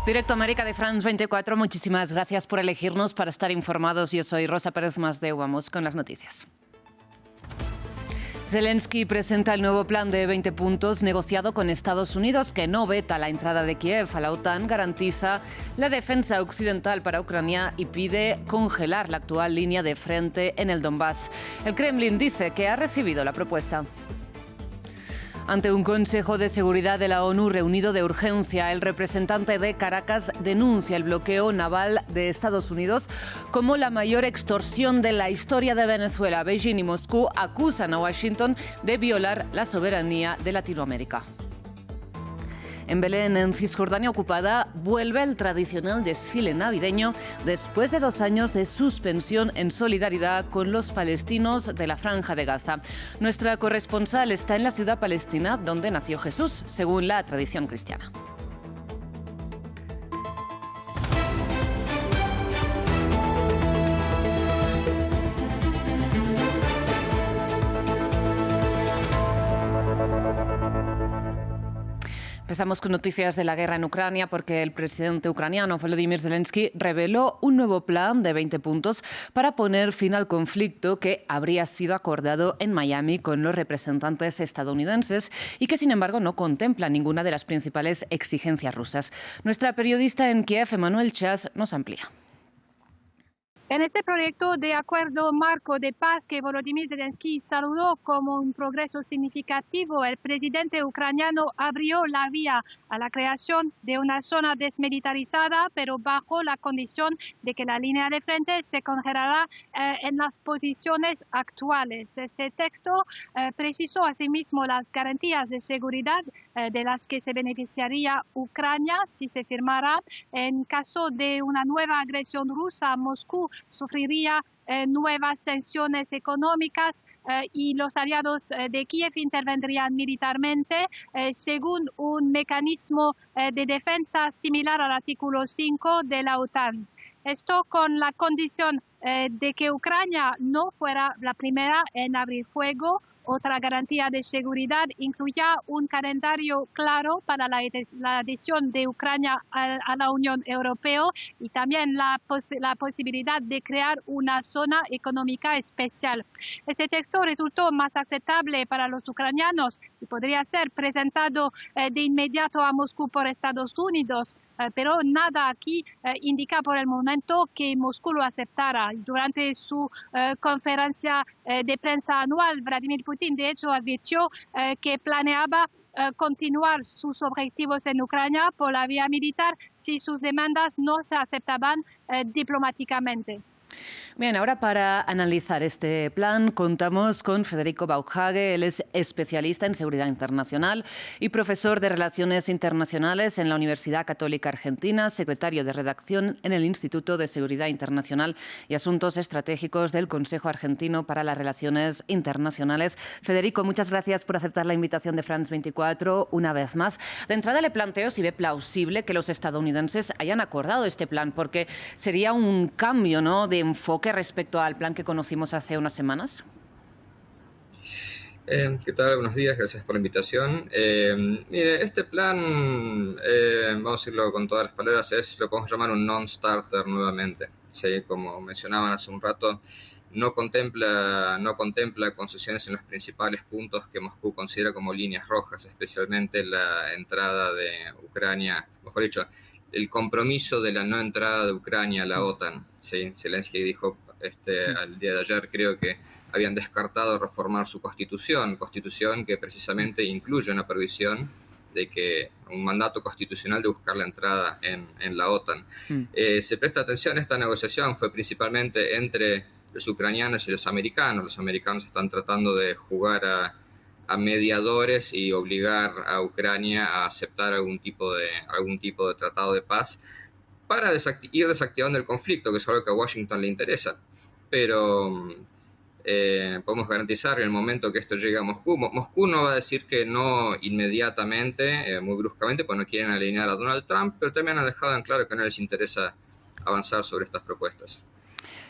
Directo América de France 24, muchísimas gracias por elegirnos para estar informados. Yo soy Rosa Pérez Masdeu, vamos con las noticias. Zelensky presenta el nuevo plan de 20 puntos negociado con Estados Unidos que no veta la entrada de Kiev a la OTAN, garantiza la defensa occidental para Ucrania y pide congelar la actual línea de frente en el Donbass. El Kremlin dice que ha recibido la propuesta. Ante un Consejo de Seguridad de la ONU reunido de urgencia, el representante de Caracas denuncia el bloqueo naval de Estados Unidos como la mayor extorsión de la historia de Venezuela. Beijing y Moscú acusan a Washington de violar la soberanía de Latinoamérica. En Belén, en Cisjordania ocupada, vuelve el tradicional desfile navideño después de 2 años de suspensión en solidaridad con los palestinos de la Franja de Gaza. Nuestra corresponsal está en la ciudad palestina donde nació Jesús, según la tradición cristiana. Empezamos con noticias de la guerra en Ucrania porque el presidente ucraniano Volodymyr Zelensky reveló un nuevo plan de 20 puntos para poner fin al conflicto que habría sido acordado en Miami con los representantes estadounidenses y que, sin embargo, no contempla ninguna de las principales exigencias rusas. Nuestra periodista en Kiev, Emanuel Chas, nos amplía. En este proyecto de acuerdo marco de paz que Volodymyr Zelensky saludó como un progreso significativo, el presidente ucraniano abrió la vía a la creación de una zona desmilitarizada, pero bajo la condición de que la línea de frente se congelará en las posiciones actuales. Este texto precisó asimismo las garantías de seguridad de las que se beneficiaría Ucrania si se firmara. En caso de una nueva agresión rusa, Moscú sufriría nuevas sanciones económicas y los aliados de Kiev intervendrían militarmente según un mecanismo de defensa similar al artículo 5 de la OTAN. Esto con la condición de que Ucrania no fuera la primera en abrir fuego. Otra garantía de seguridad incluía un calendario claro para la adhesión de Ucrania a la Unión Europea y también la posibilidad de crear una zona económica especial. Este texto resultó más aceptable para los ucranianos y podría ser presentado de inmediato a Moscú por Estados Unidos. Pero nada aquí indica por el momento que Moscú lo aceptara. Durante su conferencia de prensa anual, Vladimir Putin de hecho advirtió que planeaba continuar sus objetivos en Ucrania por la vía militar si sus demandas no se aceptaban diplomáticamente. Bien, ahora para analizar este plan contamos con Federico Baukage. Él es especialista en seguridad internacional y profesor de Relaciones Internacionales en la Universidad Católica Argentina, secretario de redacción en el Instituto de Seguridad Internacional y Asuntos Estratégicos del Consejo Argentino para las Relaciones Internacionales. Federico, muchas gracias por aceptar la invitación de France 24 una vez más. De entrada le planteo si ve plausible que los estadounidenses hayan acordado este plan, porque sería un cambio, ¿no?, de enfoque respecto al plan que conocimos hace unas semanas. ¿Qué tal? Buenos días, gracias por la invitación. Mire, este plan, vamos a decirlo con todas las palabras, lo podemos llamar un non-starter nuevamente. ¿Sí? Como mencionaban hace un rato, no contempla concesiones en los principales puntos que Moscú considera como líneas rojas, especialmente la entrada de Ucrania, mejor dicho, el compromiso de la no entrada de Ucrania a la OTAN. ¿Sí? Zelensky dijo al día de ayer, creo que habían descartado reformar su constitución que precisamente incluye una previsión de que un mandato constitucional de buscar la entrada en la OTAN. Se presta atención, esta negociación fue principalmente entre los ucranianos y los americanos. Los americanos están tratando de jugar a mediadores y obligar a Ucrania a aceptar algún tipo de tratado de paz para ir desactivando el conflicto, que es algo que a Washington le interesa. Pero podemos garantizar en el momento que esto llegue a Moscú, Moscú no va a decir que no inmediatamente, muy bruscamente, pues no quieren alinear a Donald Trump, pero también han dejado en claro que no les interesa avanzar sobre estas propuestas.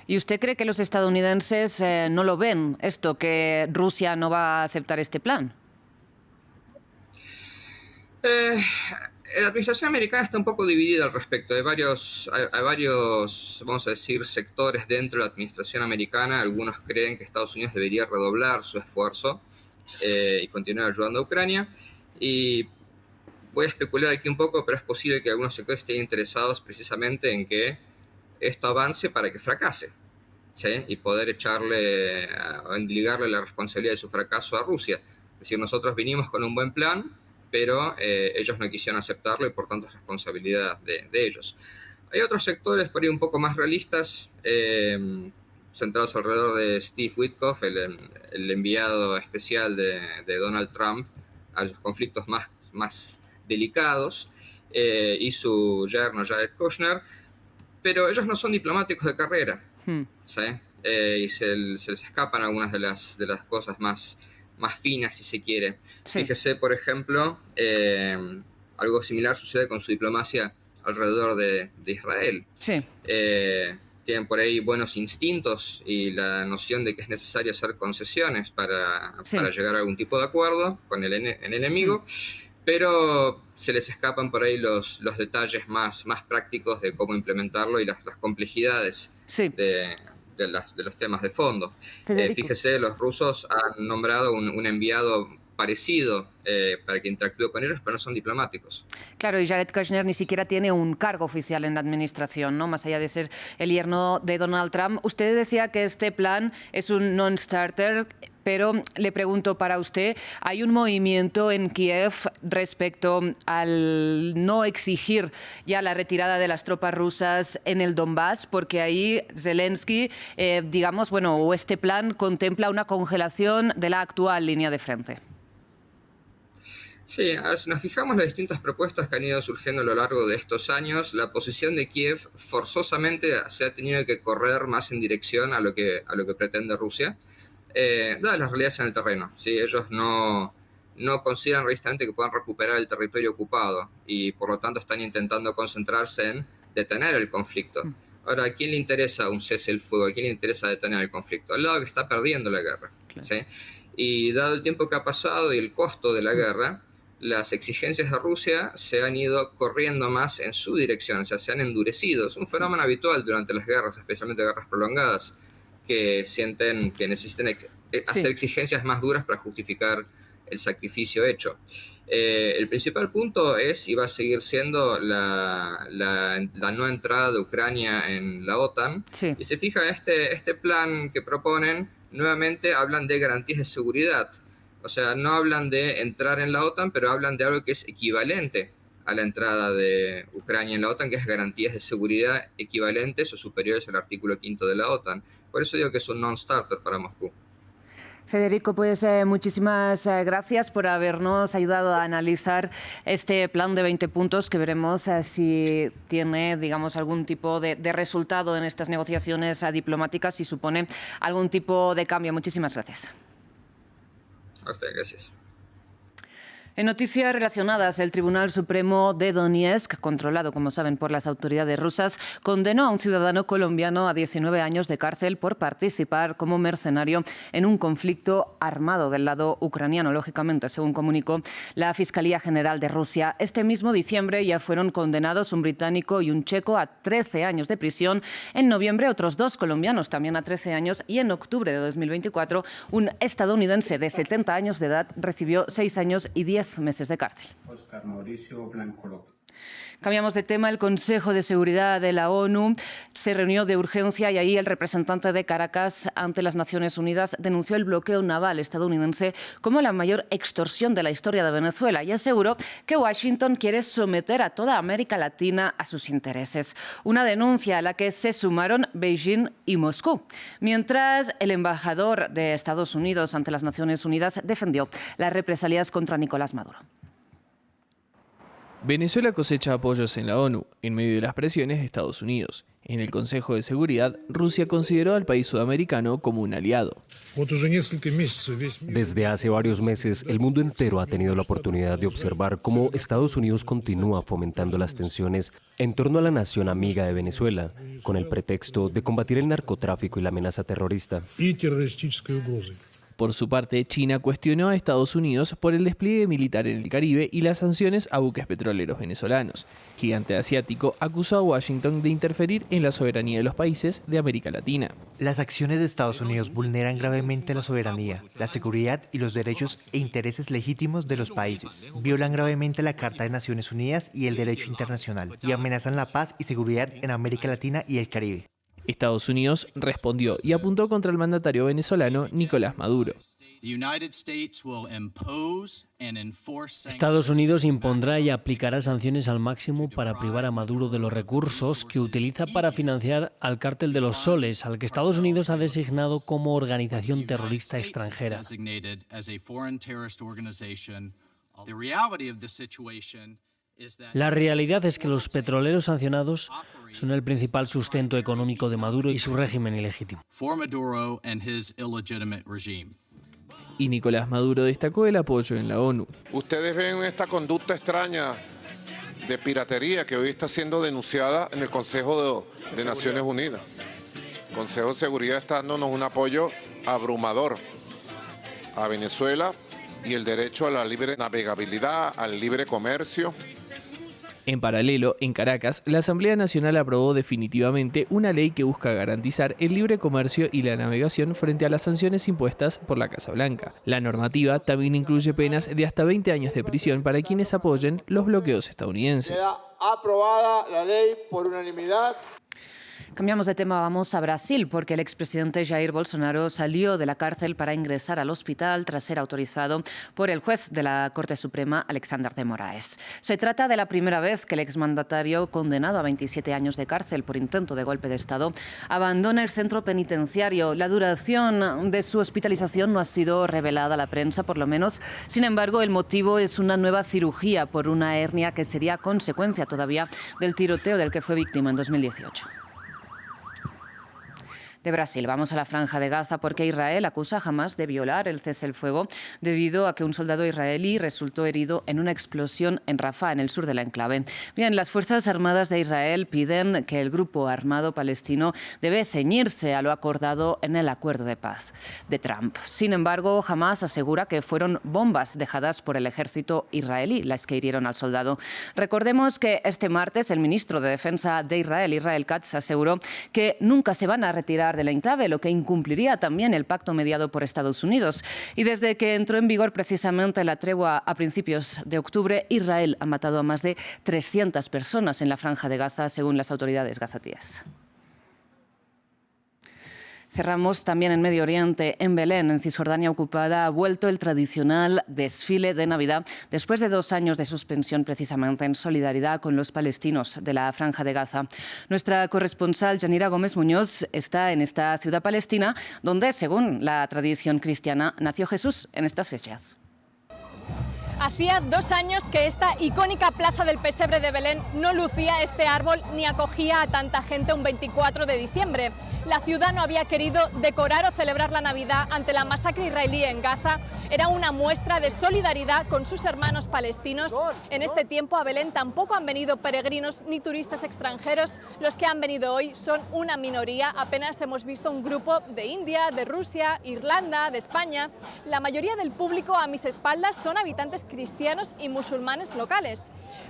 ¿Y usted cree que los estadounidenses no lo ven, esto, que Rusia no va a aceptar este plan? La administración americana está un poco dividida al respecto. Hay varios, vamos a decir, sectores dentro de la administración americana. Algunos creen que Estados Unidos debería redoblar su esfuerzo y continuar ayudando a Ucrania. Y voy a especular aquí un poco, pero es posible que algunos sectores estén interesados precisamente en que esto avance para que fracase, ¿sí? Y poder ligarle la responsabilidad de su fracaso a Rusia. Es decir, nosotros vinimos con un buen plan, pero ellos no quisieron aceptarlo y por tanto es responsabilidad de ellos. Hay otros sectores por ahí un poco más realistas, centrados alrededor de Steve Witkoff, el enviado especial de Donald Trump a los conflictos más delicados, y su yerno Jared Kushner, pero ellos no son diplomáticos de carrera, ¿sí? Y se les escapan algunas de las cosas más finas, si se quiere. Sí. Fíjese, por ejemplo, algo similar sucede con su diplomacia alrededor de Israel. Sí. Tienen por ahí buenos instintos y la noción de que es necesario hacer concesiones para llegar a algún tipo de acuerdo con el enemigo, pero se les escapan por ahí los detalles más prácticos de cómo implementarlo y las complejidades de los temas de fondo. Fíjese, los rusos han nombrado un enviado parecido para que interactúe con ellos, pero no son diplomáticos. Claro, y Jared Kushner ni siquiera tiene un cargo oficial en la administración, ¿no? Más allá de ser el yerno de Donald Trump. Usted decía que este plan es un non-starter, pero le pregunto para usted, ¿hay un movimiento en Kiev respecto al no exigir ya la retirada de las tropas rusas en el Donbass? Porque ahí Zelensky, digamos, bueno, o este plan contempla una congelación de la actual línea de frente. Sí, a ver, si nos fijamos en las distintas propuestas que han ido surgiendo a lo largo de estos años, la posición de Kiev forzosamente se ha tenido que correr más en dirección a lo que pretende Rusia, dadas las realidades en el terreno. ¿Sí? Ellos no consideran realistamente que puedan recuperar el territorio ocupado y por lo tanto están intentando concentrarse en detener el conflicto. Ahora, ¿a quién le interesa un cese el fuego? ¿A quién le interesa detener el conflicto? Al lado que está perdiendo la guerra. Claro. ¿Sí? Y dado el tiempo que ha pasado y el costo de la guerra, las exigencias de Rusia se han ido corriendo más en su dirección, o sea, se han endurecido. Es un fenómeno habitual durante las guerras, especialmente guerras prolongadas, que sienten que necesitan hacer exigencias más duras para justificar el sacrificio hecho. El principal punto es y va a seguir siendo la no entrada de Ucrania en la OTAN. Sí. Y se fija, este plan que proponen, nuevamente hablan de garantías de seguridad. O sea, no hablan de entrar en la OTAN, pero hablan de algo que es equivalente a la entrada de Ucrania en la OTAN, que es garantías de seguridad equivalentes o superiores al artículo 5 de la OTAN. Por eso digo que es un non-starter para Moscú. Federico, pues muchísimas gracias por habernos ayudado a analizar este plan de 20 puntos que veremos si tiene, digamos, algún tipo de resultado en estas negociaciones diplomáticas y supone algún tipo de cambio. Muchísimas gracias. A usted, gracias. En noticias relacionadas, el Tribunal Supremo de Donetsk, controlado, como saben, por las autoridades rusas, condenó a un ciudadano colombiano a 19 años de cárcel por participar como mercenario en un conflicto armado del lado ucraniano, lógicamente, según comunicó la Fiscalía General de Rusia. Este mismo diciembre ya fueron condenados un británico y un checo a 13 años de prisión. En noviembre, otros 2 colombianos también a 13 años. Y en octubre de 2024, un estadounidense de 70 años de edad recibió 6 años y 10 meses de cárcel. Óscar Mauricio Blanco López. Cambiamos de tema. El Consejo de Seguridad de la ONU se reunió de urgencia y ahí el representante de Caracas ante las Naciones Unidas denunció el bloqueo naval estadounidense como la mayor extorsión de la historia de Venezuela y aseguró que Washington quiere someter a toda América Latina a sus intereses. Una denuncia a la que se sumaron Beijing y Moscú. Mientras, el embajador de Estados Unidos ante las Naciones Unidas defendió las represalias contra Nicolás Maduro. Venezuela cosecha apoyos en la ONU, en medio de las presiones de Estados Unidos. En el Consejo de Seguridad, Rusia consideró al país sudamericano como un aliado. Desde hace varios meses, el mundo entero ha tenido la oportunidad de observar cómo Estados Unidos continúa fomentando las tensiones en torno a la nación amiga de Venezuela, con el pretexto de combatir el narcotráfico y la amenaza terrorista. Por su parte, China cuestionó a Estados Unidos por el despliegue militar en el Caribe y las sanciones a buques petroleros venezolanos. El gigante asiático acusó a Washington de interferir en la soberanía de los países de América Latina. Las acciones de Estados Unidos vulneran gravemente la soberanía, la seguridad y los derechos e intereses legítimos de los países. Violan gravemente la Carta de Naciones Unidas y el derecho internacional y amenazan la paz y seguridad en América Latina y el Caribe. Estados Unidos respondió y apuntó contra el mandatario venezolano Nicolás Maduro. Estados Unidos impondrá y aplicará sanciones al máximo para privar a Maduro de los recursos que utiliza para financiar al Cártel de los Soles, al que Estados Unidos ha designado como organización terrorista extranjera. La realidad es que los petroleros sancionados son el principal sustento económico de Maduro y su régimen ilegítimo. Y Nicolás Maduro destacó el apoyo en la ONU. Ustedes ven esta conducta extraña de piratería que hoy está siendo denunciada en el Consejo de Naciones Unidas. El Consejo de Seguridad está dándonos un apoyo abrumador a Venezuela y el derecho a la libre navegabilidad, al libre comercio. En paralelo, en Caracas, la Asamblea Nacional aprobó definitivamente una ley que busca garantizar el libre comercio y la navegación frente a las sanciones impuestas por la Casa Blanca. La normativa también incluye penas de hasta 20 años de prisión para quienes apoyen los bloqueos estadounidenses. Queda aprobada la ley por unanimidad. Cambiamos de tema, vamos a Brasil, porque el expresidente Jair Bolsonaro salió de la cárcel para ingresar al hospital tras ser autorizado por el juez de la Corte Suprema, Alexander de Moraes. Se trata de la primera vez que el exmandatario, condenado a 27 años de cárcel por intento de golpe de Estado, abandona el centro penitenciario. La duración de su hospitalización no ha sido revelada a la prensa, por lo menos. Sin embargo, el motivo es una nueva cirugía por una hernia que sería consecuencia todavía del tiroteo del que fue víctima en 2018. De Brasil, vamos a la Franja de Gaza porque Israel acusa a Hamás de violar el cese el fuego debido a que un soldado israelí resultó herido en una explosión en Rafah, en el sur de la enclave. Bien, las Fuerzas Armadas de Israel piden que el grupo armado palestino debe ceñirse a lo acordado en el acuerdo de paz de Trump. Sin embargo, Hamás asegura que fueron bombas dejadas por el ejército israelí las que hirieron al soldado. Recordemos que este martes el ministro de Defensa de Israel, Israel Katz, aseguró que nunca se van a retirar del enclave, lo que incumpliría también el pacto mediado por Estados Unidos. Y desde que entró en vigor precisamente la tregua a principios de octubre, Israel ha matado a más de 300 personas en la Franja de Gaza, según las autoridades gazatíes. Cerramos también en Medio Oriente. En Belén, en Cisjordania ocupada, ha vuelto el tradicional desfile de Navidad después de 2 años de suspensión, precisamente en solidaridad con los palestinos de la Franja de Gaza. Nuestra corresponsal, Yanira Gómez Muñoz, está en esta ciudad palestina donde, según la tradición cristiana, nació Jesús en estas fechas. Hacía 2 años que esta icónica plaza del pesebre de Belén no lucía este árbol ni acogía a tanta gente un 24 de diciembre. La ciudad no había querido decorar o celebrar la Navidad ante la masacre israelí en Gaza. Era una muestra de solidaridad con sus hermanos palestinos. En este tiempo a Belén tampoco han venido peregrinos ni turistas extranjeros. Los que han venido hoy son una minoría. Apenas hemos visto un grupo de India, de Rusia, Irlanda, de España. La mayoría del público a mis espaldas son habitantes cristianos y musulmanes locales.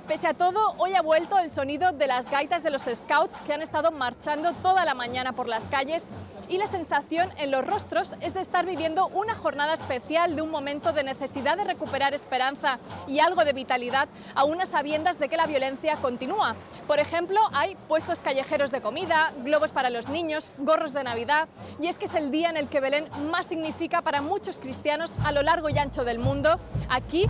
Pese a todo, hoy ha vuelto el sonido de las gaitas de los scouts que han estado marchando toda la mañana por las calles y la sensación en los rostros es de estar viviendo una jornada especial, de un momento de necesidad de recuperar esperanza y algo de vitalidad, aún a sabiendas de que la violencia continúa. Por ejemplo, hay puestos callejeros de comida, globos para los niños, gorros de Navidad, y es que es el día en el que Belén más significa para muchos cristianos a lo largo y ancho del mundo. Aquí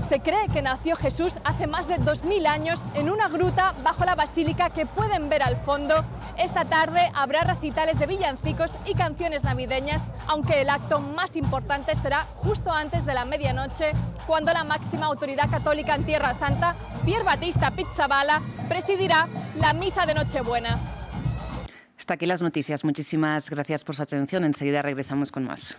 se cree que nació Jesús hace más de 2000 años en una gruta bajo la basílica que pueden ver al fondo. Esta tarde habrá recitales de villancicos y canciones navideñas, aunque el acto más importante será justo antes de la medianoche, cuando la máxima autoridad católica en Tierra Santa, Pier Battista Pizzaballa, presidirá la misa de Nochebuena. Hasta aquí las noticias. Muchísimas gracias por su atención. Enseguida regresamos con más.